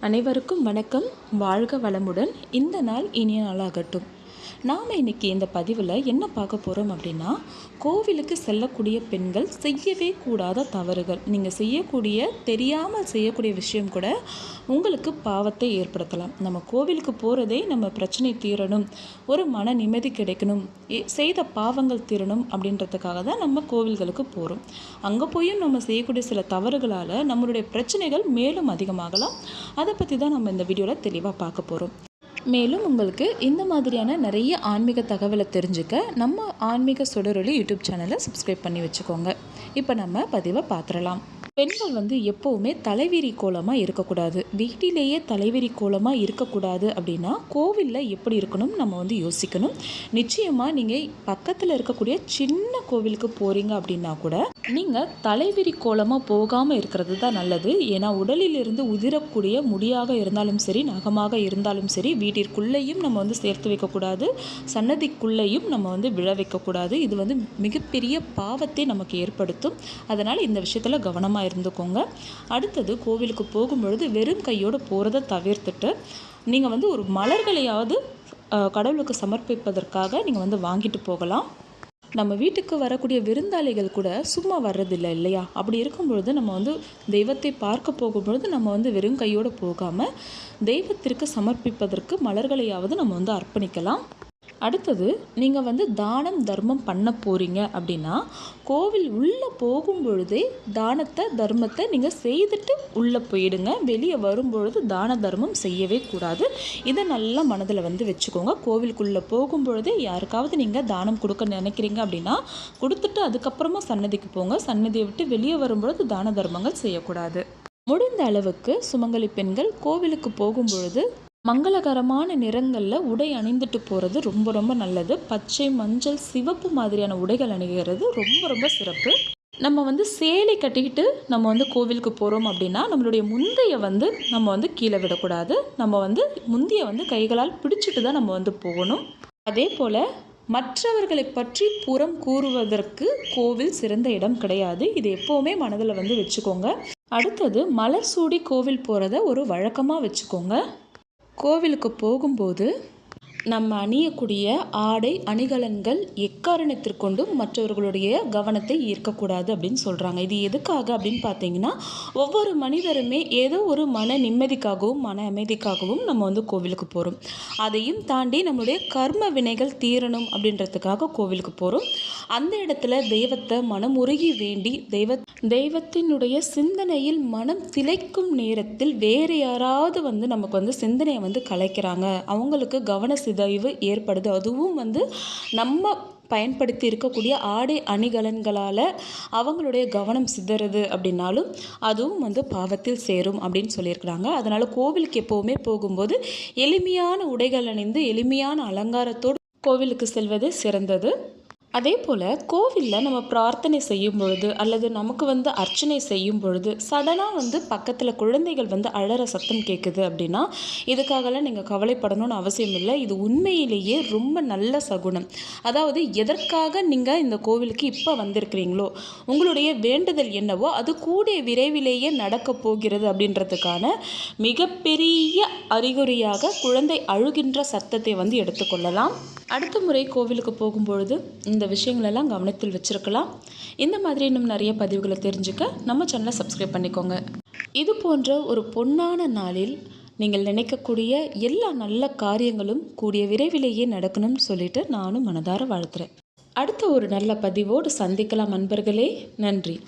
அனைவருக்கும் வணக்கம். வாழ்க வளமுடன். இந்த நாள் இனிய நாளாகட்டும். நாம் இன்றைக்கி இந்த பதிவில் என்ன பார்க்க போகிறோம் அப்படின்னா, கோவிலுக்கு செல்லக்கூடிய பெண்கள் செய்யவே கூடாத தவறுகள். நீங்கள் தெரியாமல் செய்யக்கூடிய விஷயம் கூட உங்களுக்கு பாவத்தை ஏற்படுத்தலாம். நம்ம கோவிலுக்கு போகிறதே நம்ம பிரச்சனை தீரணும், ஒரு மன நிம்மதி கிடைக்கணும், செய்த பாவங்கள் தீரணும் அப்படின்றதுக்காக தான் நம்ம கோவில்களுக்கு போகிறோம். அங்கே போயும் நம்ம செய்யக்கூடிய சில தவறுகளால் நம்மளுடைய பிரச்சனைகள் மேலும் அதிகமாகலாம். அதை பற்றி தான் நம்ம இந்த வீடியோவில் தெளிவாக பார்க்க போகிறோம். மேலும் உங்களுக்கு இந்த மாதிரியான நிறைய ஆன்மீக தகவலை தெரிஞ்சுக்க நம்ம ஆன்மீக சுடரொளி யூடியூப் சேனலை சப்ஸ்கிரைப் பண்ணி வச்சுக்கோங்க. இப்போ நம்ம பதிவை பார்த்துடலாம். பெண்கள் எப்போவுமே தலைவிரி கோலமாக இருக்கக்கூடாது. வீட்டிலேயே தலைவிரி கோலமாக இருக்கக்கூடாது அப்படின்னா கோவிலில் எப்படி இருக்கணும் நம்ம யோசிக்கணும். நிச்சயமாக நீங்கள் பக்கத்தில் இருக்கக்கூடிய சின்ன கோவிலுக்கு போகிறீங்க அப்படின்னா கூட நீங்கள் தலைவிரி கோலமாக போகாமல் இருக்கிறது தான் நல்லது. ஏன்னா உடலிலிருந்து உதிரக்கூடிய முடியாக இருந்தாலும் சரி, நகமாக இருந்தாலும் சரி, வீட்டிற்குள்ளேயும் நம்ம சேர்த்து வைக்கக்கூடாது, சன்னதிக்குள்ளேயும் நம்ம விழ வைக்கக்கூடாது. இது மிகப்பெரிய பாவத்தை நமக்கு ஏற்படுத்தும். அதனால் இந்த விஷயத்தில் கவனமாக இருந்துக்கோங்க. அடுத்தது, கோவிலுக்கு போகும்பொழுது வெறும் கையோடு போகிறத தவிர்த்துட்டு நீங்கள் ஒரு மலர்களையாவது கடவுளுக்கு சமர்ப்பிப்பதற்காக நீங்கள் வாங்கிட்டு போகலாம். நம்ம வீட்டுக்கு வரக்கூடிய விருந்தாளிகள் கூட சும்மா வர்றதில்லை இல்லையா? அப்படி இருக்கும்பொழுது நம்ம தெய்வத்தை பார்க்க போகும்பொழுது நம்ம வெறும் கையோடு போகாமல் தெய்வத்திற்கு சமர்ப்பிப்பதற்கு மலர்களையாவது நம்ம அர்ப்பணிக்கலாம். அடுத்தது, நீங்கள் தானம் தர்மம் பண்ண போகிறீங்க அப்படின்னா கோவில் உள்ளே போகும் பொழுதே தானத்தை தர்மத்தை நீங்கள் செய்துட்டு உள்ளே போயிடுங்க. வெளியே வரும்பொழுது தான தர்மம் செய்யவே கூடாது. இதை நல்லா மனதில் வச்சுக்கோங்க. கோவிலுக்குள்ளே போகும் பொழுதே யாருக்காவது நீங்கள் தானம் கொடுக்க நினைக்கிறீங்க அப்படின்னா கொடுத்துட்டு அதுக்கப்புறமா சன்னதிக்கு போங்க. சன்னதியை விட்டு வெளியே வரும்பொழுது தான தர்மங்கள் செய்யக்கூடாது. முடிந்த அளவுக்கு சுமங்கலி பெண்கள் கோவிலுக்கு போகும் பொழுது மங்களகரமான நிறங்களில் உடை அணிந்துட்டு போகிறது ரொம்ப ரொம்ப நல்லது. பச்சை, மஞ்சள், சிவப்பு மாதிரியான உடைகள் அணிகிறது ரொம்ப ரொம்ப சிறப்பு. நம்ம சேலை கட்டிக்கிட்டு நம்ம கோவிலுக்கு போகிறோம் அப்படின்னா நம்மளுடைய முந்தைய நம்ம கீழே விடக்கூடாது. நம்ம முந்தைய கைகளால் பிடிச்சிட்டு தான் நம்ம போகணும். அதே போல் மற்றவர்களை பற்றி புறம் கூறுவதற்கு கோவில் சிறந்த இடம் கிடையாது. இது எப்போவுமே மனதில் வச்சுக்கோங்க. அடுத்தது, மலர் சூடி கோவில் போகிறத ஒரு வழக்கமாக வச்சுக்கோங்க. கோவிலுக்கு போகும்போது நம்ம அணியக்கூடிய ஆடை அணிகலன்கள் எக்காரணத்திற்கொண்டும் மற்றவர்களுடைய கவனத்தை ஈர்க்கக்கூடாது அப்படின்னு சொல்கிறாங்க. இது எதுக்காக அப்படின்னு பார்த்தீங்கன்னா, ஒவ்வொரு மனிதருமே ஏதோ ஒரு மன நிம்மதிக்காகவும் மன அமைதிக்காகவும் நம்ம கோவிலுக்கு போகிறோம். அதையும் தாண்டி நம்மளுடைய கர்ம வினைகள் தீரணும் அப்படின்றதுக்காக கோவிலுக்கு போகிறோம். அந்த இடத்துல தெய்வத்தை மனமுருகி வேண்டி தெய்வத்தினுடைய சிந்தனையில் மனம் திளைக்கும் நேரத்தில் வேறு யாராவது நமக்கு சிந்தனையை கலைக்கிறாங்க, அவங்களுக்கு கவன சிதைவு ஏற்படுது. அதுவும் நம்ம பயன்படுத்தி இருக்கக்கூடிய ஆடை அணிகலன்களால் அவங்களுடைய கவனம் சிதறுது அப்படின்னாலும் அதுவும் பாவத்தில் சேரும் அப்படின்னு சொல்லியிருக்கிறாங்க. அதனால் கோவிலுக்கு எப்போவுமே போகும்போது எளிமையான உடைகள் அணிந்து எளிமையான அலங்காரத்தோடு கோவிலுக்கு செல்வது சிறந்தது. அதே போல் கோவிலில் நம்ம பிரார்த்தனை செய்யும் பொழுது அல்லது நமக்கு அர்ச்சனை செய்யும் பொழுது சடனாக பக்கத்தில் குழந்தைகள் அழற சத்தம் கேட்குது அப்படின்னா இதுக்காகலாம் நீங்கள் கவலைப்படணும்னு அவசியம் இல்லை. இது உண்மையிலேயே ரொம்ப நல்ல சகுனம். அதாவது எதற்காக நீங்கள் இந்த கோவிலுக்கு இப்போ வந்திருக்கிறீங்களோ, உங்களுடைய வேண்டுதல் என்னவோ அது கூடிய விரைவிலேயே நடக்க போகிறது அப்படின்றதுக்கான மிகப்பெரிய அறிகுறியாக குழந்தை அழுகின்ற சத்தத்தை எடுத்துக்கொள்ளலாம். அடுத்த முறை கோவிலுக்கு போகும்பொழுது இந்த விஷயங்களெல்லாம் கவனத்தில் வச்சுருக்கலாம். இந்த மாதிரி இன்னும் நிறைய பதிவுகளை தெரிஞ்சுக்க நம்ம சேனலை சப்ஸ்கிரைப் பண்ணிக்கோங்க. இது போன்ற ஒரு பொன்னான நாளில் நீங்கள் நினைக்கக்கூடிய எல்லா நல்ல காரியங்களும் கூடிய விரைவிலேயே நடக்கணும்னு சொல்லிட்டு நானும் மனதார வாழ்த்துறேன். அடுத்த ஒரு நல்ல பதிவோடு சந்திக்கலாம் நண்பர்களே. நன்றி.